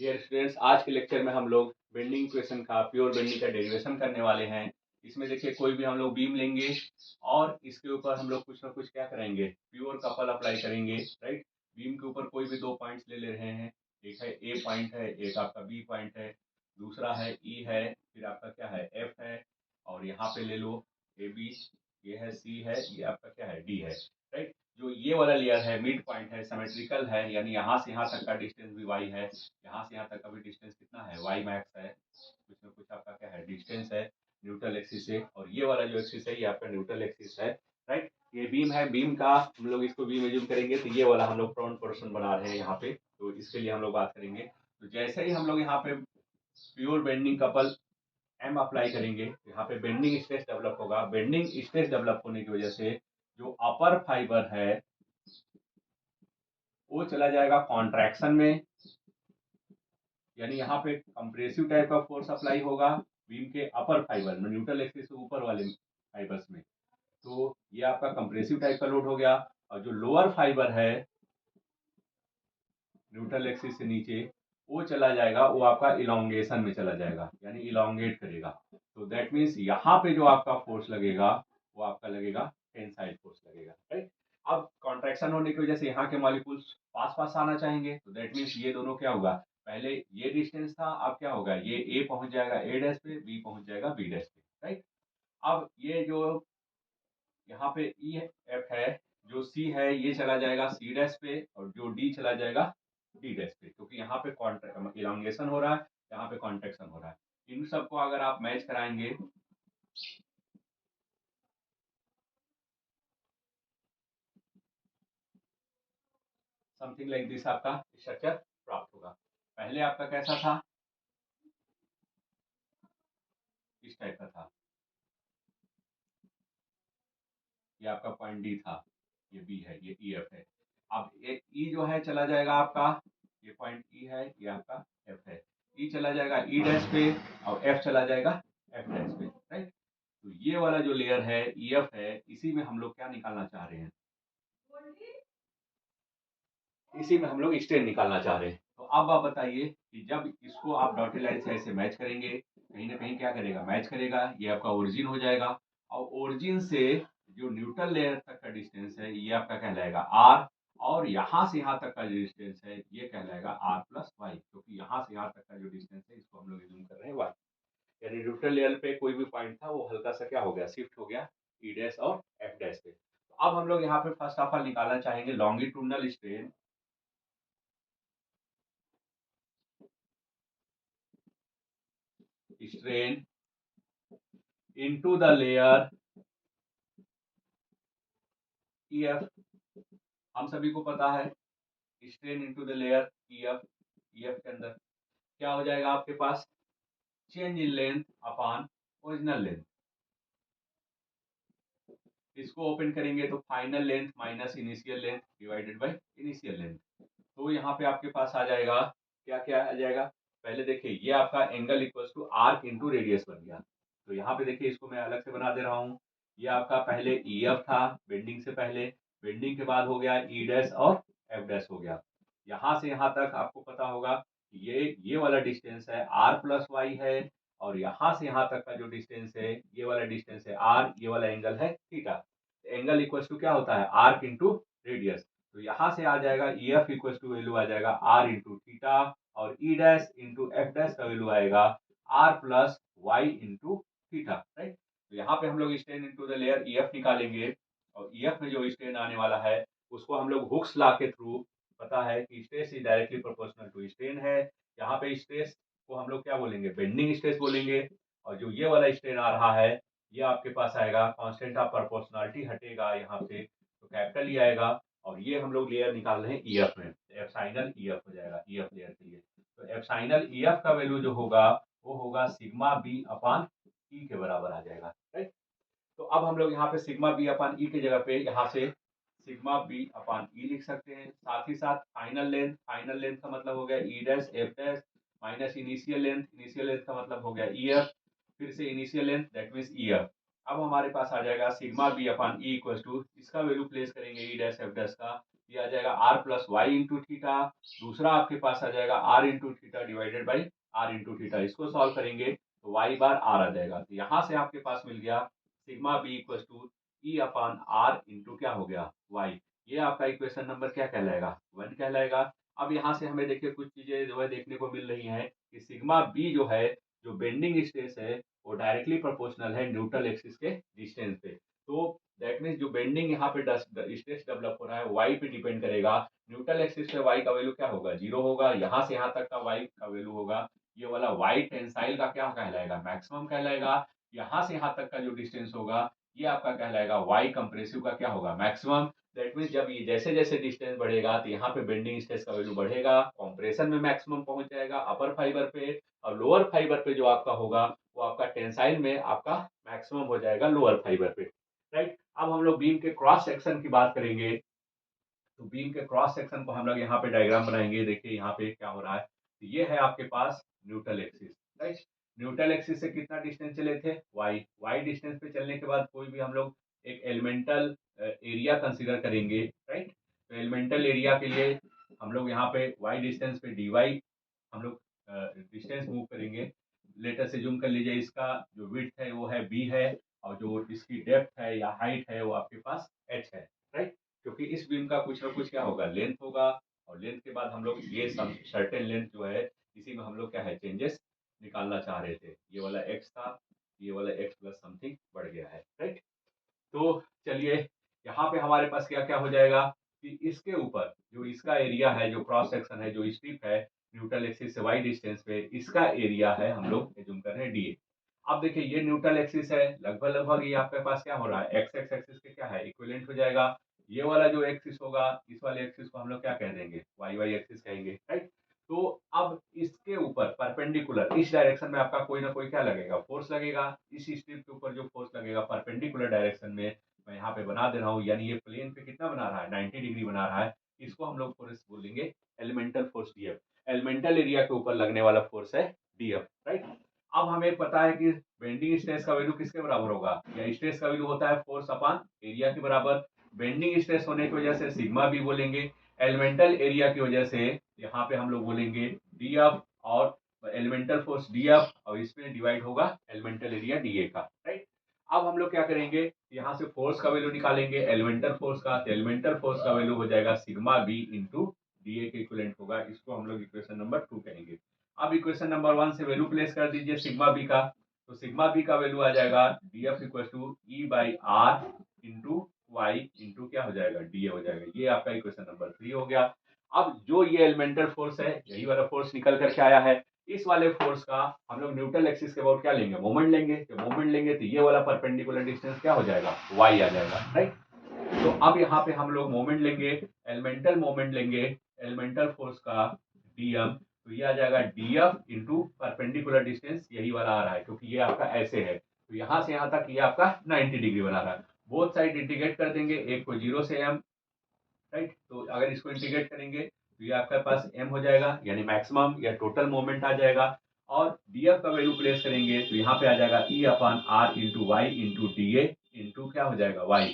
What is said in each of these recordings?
Dear students, आज के lecture में हम लोग बेंडिंग इक्वेशन का प्योर बेंडिंग का डेरिवेशन करने वाले हैं। इसमें देखिए कोई भी हम लोग बीम लेंगे और इसके ऊपर हम लोग कुछ ना कुछ क्या करेंगे, प्योर कपल अप्लाई करेंगे। राइट, बीम के ऊपर कोई भी दो पॉइंट्स ले रहे हैं। एक है ए पॉइंट है, एक आपका बी पॉइंट है, दूसरा है ई है, फिर आपका क्या है एफ है, और यहाँ पे ले लो ए बी, ये है सी है, ये आपका क्या है डी है। राइट, जो ये वाला लेयर है मिड पॉइंट है, सिमेट्रिकल है, यानी यहाँ से यहाँ तक का डिस्टेंस भी वाई है, यहाँ से यहाँ तक का भी डिस्टेंस कितना है वाई मैक्स है। कुछ ना कुछ आपका क्या है डिस्टेंस है न्यूट्रल एक्सिस से, और ये वाला जो एक्सिस है ये आपका न्यूट्रल एक्सिस है। राइट, ये बीम है, बीम का हम लोग इसको बीम एज्यूम करेंगे तो ये वाला हम लोग फ्रंट पोर्शन बना रहे हैं यहाँ पे, तो इसके लिए हम लोग बात करेंगे। तो जैसे ही हम लोग यहाँ पे pure bending couple M apply करेंगे, यहाँ पे बेंडिंग स्ट्रेस डेवलप होगा। बेंडिंग स्ट्रेस डेवलप होने की वजह से जो अपर फाइबर है वो चला जाएगा कॉन्ट्रैक्शन में, यानी यहाँ पे कंप्रेसिव टाइप का फोर्स अप्लाई होगा बीम के अपर फाइबर में, न्यूट्रल एक्सिस से ऊपर वाले फाइबर्स में। तो ये आपका कंप्रेसिव टाइप का लोड हो गया। और जो लोअर फाइबर है न्यूट्रल एक्सिस से नीचे, वो चला जाएगा, वो आपका इलोंगेशन में चला जाएगा, यानी इलोंगेट करेगा। तो दैट मीन्स यहाँ पे जो आपका फोर्स लगेगा वो आपका लगेगा टेंसाइल फोर्स लगेगा। राइट, अब कॉन्ट्रैक्शन होने की वजह से यहाँ के मॉलिक्यूल्स पास पास आना चाहेंगे, तो दैट मीन्स ये दोनों क्या होगा, पहले ये डिस्टेंस था, अब क्या होगा, ये ए पहुंच जाएगा ए डैश पे, बी पहुंच जाएगा बी डैश पे। राइट, अब ये जो यहाँ पे ई एफ है, जो सी है ये चला जाएगा सी डैश पे, और जो डी चला जाएगा डी डैश पे, क्योंकि यहाँ पे इलांगेशन हो रहा है, यहाँ पे कॉन्ट्रैक्शन हो रहा है। इन सबको अगर आप मैच कराएंगे समथिंग लाइक दिस आपका स्ट्रक्चर प्राप्त होगा। पहले आपका कैसा था, इस टाइप का था, ये आपका पॉइंट डी था, ये बी है, ये ई एफ है। अब एक ई जो है चला जाएगा आपका, ये पॉइंट ई है, ये आपका एफ है। ई चला जाएगा ई डैश पे, और एफ चला जाएगा एफ डैश पे। राइट, तो ये वाला जो लेयर है ई एफ है, इसी में हम लोग क्या निकालना चाह रहे हैं, इसी में हम लोग स्ट्रेन निकालना चाह रहे हैं। तो अब आप बताइए कि जब इसको आप डॉटेड लाइन से ऐसे मैच करेंगे, कहीं ना कहीं क्या करेगा, मैच करेगा, ये आपका ओरिजिन हो जाएगा। और ओरिजिन से जो न्यूट्रल लेयर तक का डिस्टेंस है ये आपका कहलाएगा आर, और यहाँ से यहाँ तक का जो डिस्टेंस है ये कहलाएगा आर प्लस वाई, क्योंकि यहाँ से यहाँ तक का जो डिस्टेंस है इसको हम लोग एज्यूम कर रहे हैं वाई, यानी न्यूट्रल लेयर पे कोई भी पॉइंट था वो हल्का सा क्या हो गया, शिफ्ट हो गया ई डैश और एफ डैश पे। तो अब हम लोग यहाँ पे फर्स्ट ऑफ ऑल निकालना चाहेंगे longitudinal strain, strain into the layer EF। हम सभी को पता है strain into the layer EF, EF के अंदर क्या हो जाएगा आपके पास, change in length upon original length. इसको ओपन करेंगे तो final length minus initial length divided by initial length. तो यहाँ पे आपके पास आ जाएगा, क्या क्या आ जाएगा, पहले देखिए ये आपका angle equals to arc into radius बन गया। तो यहाँ पे देखिए इसको मैं अलग से बना दे रहा हूँ। ये आपका पहले ई एफ था बेंडिंग से पहले, बेंडिंग के बाद हो गया ई डैश और एफ डैश हो गया। यहाँ से यहाँ तक आपको पता होगा ये वाला डिस्टेंस है आर प्लस वाई है, और यहाँ से यहाँ तक का जो डिस्टेंस है ये वाला डिस्टेंस है आर, ये वाला एंगल है थीटा। एंगल इक्वल्स टू क्या होता है, आर्क इंटू रेडियस। तो यहाँ से आ जाएगा E F equal to value आ जाएगा आर इंटू थीटा, और E dash into F dash का वैल्यू आएगा R plus Y into theta. Right, तो यहाँ पे हम लोग strain into the layer E F निकालेंगे, और ई एफ में जो स्ट्रेन आने वाला है उसको हम लोग हुक्स लॉ के थ्रू, पता है कि stress is directly proportional to strain है। यहाँ पे स्ट्रेस को हम लोग क्या बोलेंगे, बेंडिंग स्ट्रेस बोलेंगे। और जो ये वाला स्ट्रेन आ रहा है ये आपके पास आएगा कांस्टेंट ऑफ प्रोपोर्शनलिटी हटेगा यहाँ से, तो कैपिटल ई आएगा। और ये हम लोग लेयर निकाल रहे हैं ई एफ में, एप्साइनल ई एफ हो जाएगा ई एफ लेयर के लिए। तो एप्साइनल ई एफ का वैल्यू जो होगा वो होगा सिग्मा बी अपान ई के बराबर आ जाएगा। राइट, तो अब हम लोग यहाँ पे सिग्मा बी अपान ई की जगह पे यहाँ से सिग्मा बी अपान ई लिख सकते हैं। साथ ही साथ फाइनल लेंथ का मतलब हो गया E dash F dash minus initial length का मतलब हो गया ई एफ, फिर से initial length that means E F. अब हमारे पास आ जाएगा sigma B upon E equal to, इसका वैल्यू प्लेस करेंगे ई डैश एफ डैश का, ये आ जाएगा R plus Y into theta, दूसरा आपके पास आ जाएगा R into theta divided by R into theta. इसको सॉल्व करेंगे तो वाई बार आर आ जाएगा। तो यहाँ से आपके पास मिल गया sigma B equal to E upon R into क्या हो गया वाई। ये आपका इक्वेशन नंबर क्या कहलाएगा 1 कहलाएगा। अब यहाँ से हमें देखिए कुछ चीजें जो है देखने को मिल रही हैं कि सिग्मा बी जो है जो बेंडिंग स्ट्रेस है वो डायरेक्टली प्रोपोर्शनल है न्यूट्रल एक्सिस के डिस्टेंस पे। तो दैट मीन्स जो बेंडिंग यहाँ पे स्ट्रेस डेवलप हो रहा है वाई पे डिपेंड करेगा। न्यूट्रल एक्सिस पे वाई का वैल्यू क्या होगा 0 होगा, यहाँ से यहाँ तक का वाई का वैल्यू होगा ये वाला वाई टेंसाइल का क्या कहलाएगा मैक्सिमम कहलाएगा। यहाँ से यहाँ तक का जो डिस्टेंस होगा ये आपका कहलाएगा वाई कंप्रेसिव का क्या होगा मैक्सिमम। दैट मीन्स जब ये जैसे जैसे डिस्टेंस बढ़ेगा तो यहाँ पे बेंडिंग स्ट्रेस का वैल्यू बढ़ेगा, कॉम्प्रेशन में मैक्सिमम पहुंच जाएगा अपर फाइबर पे, और लोअर फाइबर पे जो आपका होगा वो आपका टेंसाइल में आपका मैक्सिमम हो जाएगा लोअर फाइबर पे। राइट, अब हम लोग बीम के क्रॉस सेक्शन की बात करेंगे। तो बीम के क्रॉस सेक्शन को हम लोग यहाँ पे डायग्राम बनाएंगे। देखिए यहाँ पे क्या हो रहा है, तो ये है आपके पास neutral axis. Right, neutral axis से कितना डिस्टेंस चले थे वाई, वाई डिस्टेंस पे चलने के बाद कोई भी हम लोग एक एलिमेंटल एरिया कंसीडर करेंगे। राइट, तो एलिमेंटल एरिया के लिए हम लोग यहाँ पे वाई डिस्टेंस पे डी वाई हम लोग डिस्टेंस मूव करेंगे। लेटर से जूम कर लीजिए, इसका जो विड्थ है वो है बी है, और जो इसकी डेप्थ है या हाइट है वो आपके पास एच है। राइट, क्योंकि इस बीम का कुछ ना कुछ क्या होगा लेंथ होगा, और लेंथ के बाद हम लोग ये सर्टेन लेंथ जो है इसी में हम लोग क्या है चेंजेस निकालना चाह रहे थे। ये वाला एक्स था, ये वाला एक्स प्लस समथिंग बढ़ गया है। राइट, तो चलिए यहाँ पे हमारे पास क्या क्या हो जाएगा कि इसके ऊपर जो इसका एरिया है जो क्रॉस सेक्शन है जो स्ट्रिप है न्यूट्रल एक्सिस से वाई डिस्टेंस पे इसका एरिया है हम लोग एज्यूम कर रहे हैं डी। अब देखिए ये न्यूट्रल एक्सिस है, लगभग लगभग ये आपके पास क्या हो रहा है एक्स एक्स एक्सिस के क्या है इक्विवेलेंट हो जाएगा। ये वाला जो एक्सिस होगा इस वाले एक्सिस को हम लोग क्या कह देंगे वाई वाई एक्सिस कहेंगे। राइट, तो अब इसके ऊपर परपेंडिकुलर इस डायरेक्शन में आपका कोई ना कोई क्या लगेगा फोर्स लगेगा। इस स्ट्रिप के ऊपर जो फोर्स लगेगा परपेंडिकुलर डायरेक्शन में मैं यहाँ पे बना दे रहा हूँ, यानी ये प्लेन पे कितना बना रहा है 90 डिग्री बना रहा है। इसको हम लोग फोर्स बोलेंगे elemental force DF. Elemental area के ऊपर लगने वाला फोर्स है डीएफ। राइट, अब हमें पता है कि बेंडिंग स्ट्रेस का वैल्यू किसके बराबर होगा, या स्ट्रेस का वैल्यू होता है फोर्स अपॉन एरिया के बराबर। बेंडिंग स्ट्रेस होने की वजह से सिग्मा बी बोलेंगे, एलिमेंटल एरिया की वजह से यहाँ पे हम लोग बोलेंगे डीएफ, और एलिमेंटल फोर्स डीएफ और इसमें डिवाइड होगा एलिमेंटल एरिया डीए का। राइट, अब हम लोग क्या करेंगे यहाँ से फोर्स का वैल्यू निकालेंगे एलिमेंटल फोर्स का, तो एलिमेंटल फोर्स का वैल्यू हो जाएगा सिग्मा बी इंटू डीए के इक्विवेलेंट होगा। इसको हम लोग इक्वेशन नंबर 2 कहेंगे। अब इक्वेशन नंबर 1 से वैल्यू प्लेस कर दीजिए सिग्मा बी का, तो सिग्मा बी का वैल्यू आ जाएगा D F equal to E by R into Y into क्या हो जाएगा डीए हो जाएगा। ये आपका इक्वेशन नंबर 3 हो गया। अब जो ये एलिमेंटल फोर्स है यही वाला फोर्स निकल करके आया है, इस वाले फोर्स का हम लोग न्यूट्रल एक्सिस के अबाउट क्या लेंगे मोमेंट लेंगे। जब मोमेंट लेंगे तो ये वाला परपेंडिकुलर डिस्टेंस क्या हो जाएगा वाई आ जाएगा। राइट, तो अब यहाँ पे हम लोग मोमेंट लेंगे, एलिमेंटल मोमेंट लेंगे एलिमेंटल फोर्स का डीएम, तो ये आ जाएगा डीएफ इंटू परपेंडिकुलर डिस्टेंस यही वाला आ रहा है क्योंकि ये आपका ऐसे है, तो यहाँ से यहाँ तक ये आपका 90 डिग्री बना रहा है। बोथ साइड इंटीग्रेट कर देंगे, एक को 0 से m। राइट, तो अगर इसको इंटीग्रेट करेंगे तो ये आपके पास m हो जाएगा यानी मैक्सिमम या टोटल मोमेंट आ जाएगा, और df का वैल्यू प्लेस करेंगे तो यहाँ पे आ जाएगा e upon R into Y into D A into क्या हो जाएगा y।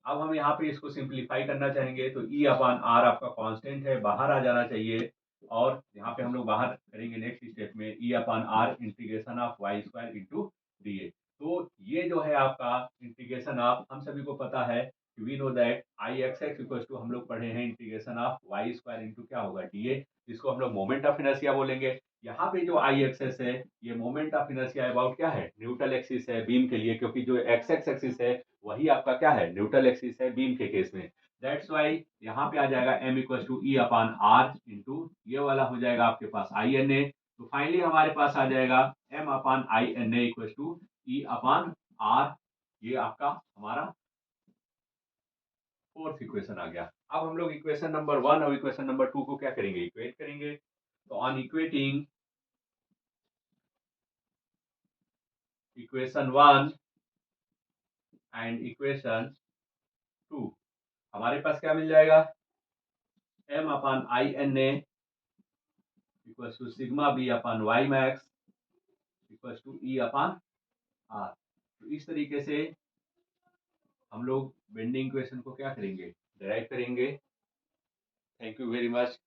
अब हम यहाँ पे इसको सिंप्लीफाई करना चाहेंगे तो e अपान आर आपका कांस्टेंट है बाहर आ जाना चाहिए, और यहाँ पे हम लोग बाहर करेंगे नेक्स्ट स्टेप में e upon R integration of Y square into D A. तो ये जो है आपका इंटीग्रेशन ऑफ हम सभी को पता है we know that I X X equal to हम लोग पढ़े हैं integration of Y square into क्या होगा डी ए, जिसको हम लोग मोमेंट ऑफ इनर्शिया बोलेंगे। यहाँ पे जो आई एक्सेस है ये मोमेंट ऑफ इनर्शिया अबाउट क्या है न्यूट्रल एक्सिस है बीम के लिए, क्योंकि जो एक्स एक्स एक्सिस है वही आपका क्या है न्यूट्रल एक्सिस है बीम के केस में। दैट्स वाई यहाँ पे आ जाएगा M equal to E upon R into ये वाला हो जाएगा आपके पास आई एन ए। तो फाइनली हमारे पास आ जाएगा M upon I N A equal to E upon R. ये आपका हमारा फोर्थ इक्वेशन आ गया। अब हम लोग इक्वेशन नंबर 1 और इक्वेशन नंबर 2 को क्या करेंगे इक्वेट करेंगे। तो on equating equation 1 and equation 2 हमारे पास क्या मिल जाएगा m upon I N A equal to sigma B upon Y max equal to E upon R. तो इस तरीके से हम लोग बेंडिंग इक्वेशन को क्या करेंगे डिराइव करेंगे। Thank you very much.